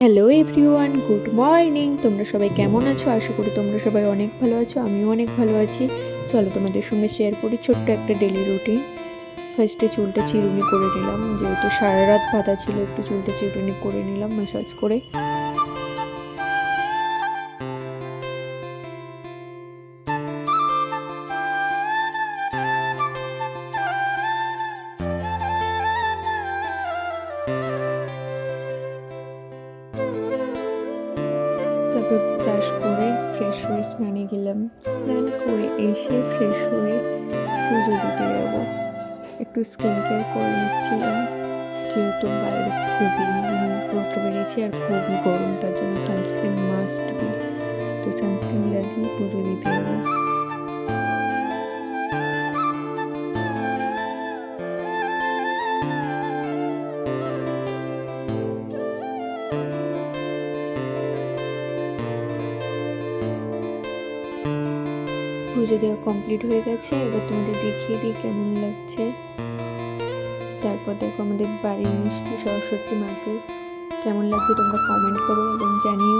Hello everyone, good morning. তোমরা সবাই কেমন আছো? আশা করি তোমরা সবাই অনেক ভালো আছো। আমিও অনেক ভালো আছি। চলো তোমাদের সঙ্গে শেয়ার করি ছোট্ট একটা ডেলি রুটিন। ফার্স্টে চুলটা চিরুনি করে নিলাম, যেহেতু সারা রাত বাঁধা ছিল, একটু চুলটা চিরুনি করে নিলাম ম্যাসাজ করে। তারপর ব্রাশ করে ফ্রেশ হয়ে স্নানে গেলাম। স্নান করে এসে ফ্রেশ হয়ে পুজো দিতে যাবো। একটু স্কিন কেয়ার করে নিচ্ছিলাম, যেহেতু বাইরে খুবই রোদ বেরিয়েছে আর খুবই গরম, তার জন্য সানস্ক্রিন মাস্ট বি। তো সানস্ক্রিন লাগিয়ে পুজো দিতে যাবো। পুজো দেওয়া কমপ্লিট হয়ে গেছে, এবার তোমাদের দেখিয়ে দিই কেমন লাগছে। তারপর দেখো আমাদের বাড়ির মিষ্টি সরস্বতী মাকে কেমন লাগছে তোমরা কমেন্ট করো এবং জানিও।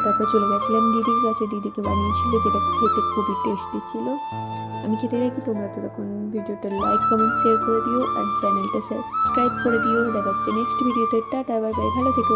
তারপর চলে গেছিলাম দিদির কাছে, দিদিকে বানিয়েছিল, যেটা খেতে খুবই টেস্টি ছিল। আমি খেতে দেখি, তোমরা তো তখন ভিডিওটা লাইক কমেন্ট শেয়ার করে দিও আর চ্যানেলটা সাবস্ক্রাইব করে দিও। দেখা হচ্ছে নেক্সট ভিডিওতে। টাটা, বাই বাই, ভালো থেকো।